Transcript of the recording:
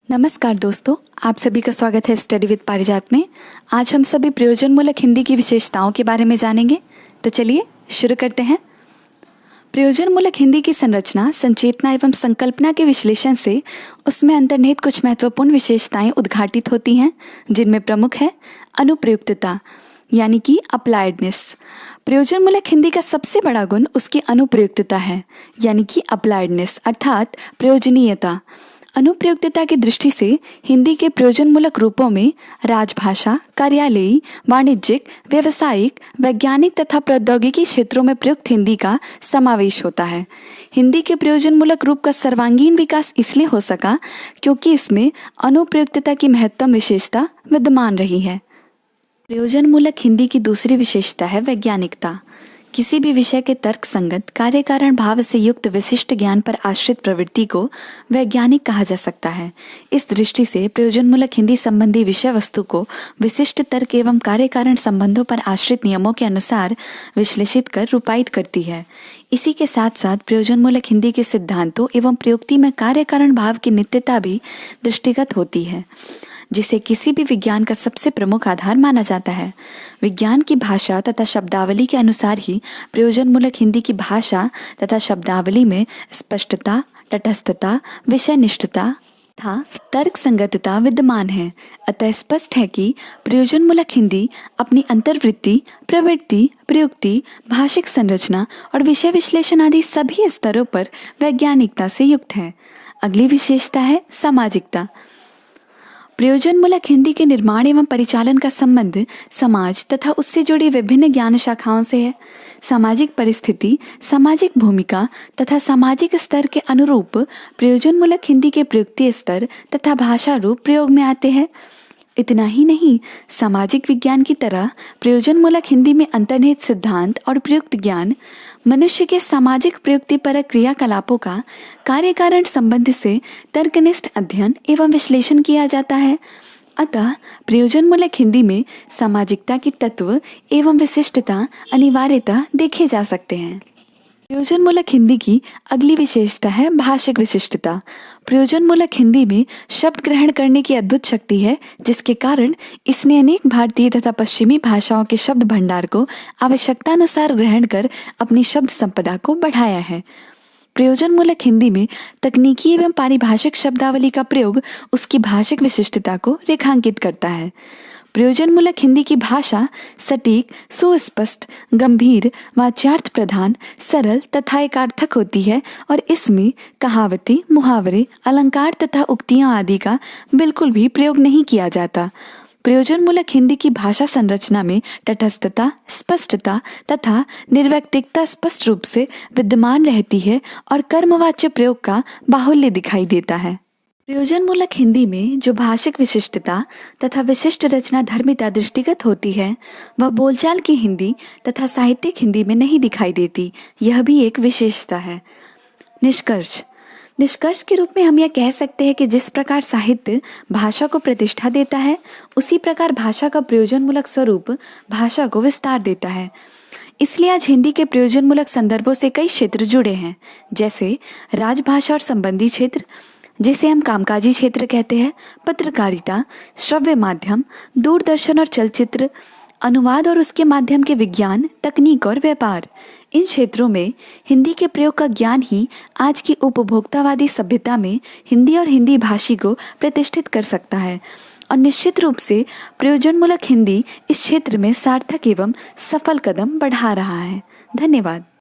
नमस्कार दोस्तों, आप सभी का स्वागत है स्टडी विद पारिजात में। आज हम सभी प्रयोजनमूलक हिंदी की विशेषताओं के बारे में जानेंगे। तो चलिए शुरू करते हैं। प्रयोजनमूलक हिंदी की संरचना, संचेतना एवं संकल्पना के विश्लेषण से उसमें अंतर्निहित कुछ महत्वपूर्ण विशेषताएं उद्घाटित होती हैं, जिनमें प्रमुख है अनुप्रयुक्तता यानी कि अप्लाइडनेस। प्रयोजनमूलक हिंदी का सबसे बड़ा गुण उसकी अनुप्रयुक्तता है, यानी कि अप्लाइडनेस अर्थात प्रयोजनीयता। अनुप्रयुक्तता की दृष्टि से हिंदी के प्रयोजनमूलक रूपों में राजभाषा, कार्यालयी, वाणिज्यिक, व्यावसायिक, वैज्ञानिक तथा प्रौद्योगिकी क्षेत्रों में प्रयुक्त हिंदी का समावेश होता है। हिंदी के प्रयोजनमूलक रूप का सर्वांगीण विकास इसलिए हो सका क्योंकि इसमें अनुप्रयुक्तता की महत्तम विशेषता विद्यमान रही है। प्रयोजनमूलक हिंदी की दूसरी विशेषता है वैज्ञानिकता। किसी भी विषय के तर्क संगत कार्य कारण भाव से युक्त विशिष्ट ज्ञान पर आश्रित प्रवृत्ति को वैज्ञानिक कहा जा सकता है। इस दृष्टि से प्रयोजनमूलक हिंदी संबंधी विषय वस्तु को विशिष्ट तर्क एवं कार्य कारण संबंधों पर आश्रित नियमों के अनुसार विश्लेषित कर रूपायित करती है। इसी के साथ साथ प्रयोजनमूलक हिंदी के सिद्धांतों एवं प्रयुक्ति में कार्य कारण भाव की नित्यता भी दृष्टिगत होती है, जिसे किसी भी विज्ञान का सबसे प्रमुख आधार माना जाता है। विज्ञान की भाषा तथा शब्दावली के अनुसार ही प्रयोजनमूलक हिंदी की भाषा तथा शब्दावली में स्पष्टता, तटस्थता, विषयनिष्ठता तथा तर्क संगतता विद्यमान है। अतः स्पष्ट है कि प्रयोजनमूलक हिंदी अपनी अंतर्वृत्ति, प्रवृत्ति, प्रयुक्ति, भाषिक संरचना और विषय विश्लेषण आदि सभी स्तरों पर वैज्ञानिकता से युक्त है। अगली विशेषता है सामाजिकता। प्रयोजनमूलक हिंदी के निर्माण एवं परिचालन का संबंध समाज तथा उससे जुड़ी विभिन्न ज्ञान शाखाओं से है। सामाजिक परिस्थिति, सामाजिक भूमिका तथा सामाजिक स्तर के अनुरूप प्रयोजनमूलक हिंदी के प्रयुक्ति स्तर तथा भाषा रूप प्रयोग में आते हैं। इतना ही नहीं, सामाजिक विज्ञान की तरह प्रयोजनमूलक हिंदी में अंतर्निहित सिद्धांत और प्रयुक्त ज्ञान मनुष्य के सामाजिक प्रयुक्तिपरक क्रियाकलापों का कार्य कारण संबंध से तर्कनिष्ठ अध्ययन एवं विश्लेषण किया जाता है। अतः प्रयोजनमूलक हिंदी में सामाजिकता की तत्व एवं विशिष्टता अनिवार्यता देखे जा सकते हैं। प्रयोजनमूलक हिंदी की अगली विशेषता है भाषिक विशिष्टता। प्रयोजनमूलक हिंदी में शब्द ग्रहण करने की अद्भुत शक्ति है, जिसके कारण इसने अनेक भारतीय तथा पश्चिमी भाषाओं के शब्द भंडार को आवश्यकतानुसार ग्रहण कर अपनी शब्द संपदा को बढ़ाया है। प्रयोजनमूलक हिंदी में तकनीकी एवं पारिभाषिक शब्दावली का प्रयोग उसकी भाषिक विशिष्टता को रेखांकित करता है। प्रयोजनमूलक हिंदी की भाषा सटीक, सुस्पष्ट, गंभीर, वाच्यार्थ प्रधान, सरल तथा एकार्थक होती है और इसमें कहावतें, मुहावरे, अलंकार तथा उक्तियां आदि का बिल्कुल भी प्रयोग नहीं किया जाता। प्रयोजनमूलक हिंदी की भाषा संरचना में तटस्थता, स्पष्टता तथा निर्वैयक्तिकता स्पष्ट रूप से विद्यमान रहती है और कर्मवाच्य प्रयोग का बाहुल्य दिखाई देता है। प्रयोजनमूलक हिंदी में जो भाषिक विशिष्टता तथा विशिष्ट रचना धर्मिता दृष्टिगत होती है, वह बोलचाल की हिंदी तथा साहित्यिक हिंदी में नहीं दिखाई देती। यह भी एक विशेषता है। निष्कर्ष के रूप में हम यह कह सकते हैं कि जिस प्रकार साहित्य भाषा को प्रतिष्ठा देता है, उसी प्रकार भाषा का प्रयोजनमूलक स्वरूप भाषा को विस्तार देता है। इसलिए आज हिंदी के प्रयोजनमूलक संदर्भों से कई क्षेत्र जुड़े हैं, जैसे राजभाषा और संबंधी क्षेत्र, जिसे हम कामकाजी क्षेत्र कहते हैं, पत्रकारिता, श्रव्य माध्यम, दूरदर्शन और चलचित्र, अनुवाद और उसके माध्यम के विज्ञान, तकनीक और व्यापार। इन क्षेत्रों में हिंदी के प्रयोग का ज्ञान ही आज की उपभोक्तावादी सभ्यता में हिंदी और हिंदी भाषी को प्रतिष्ठित कर सकता है और निश्चित रूप से प्रयोजनमूलक हिंदी इस क्षेत्र में सार्थक एवं सफल कदम बढ़ा रहा है। धन्यवाद।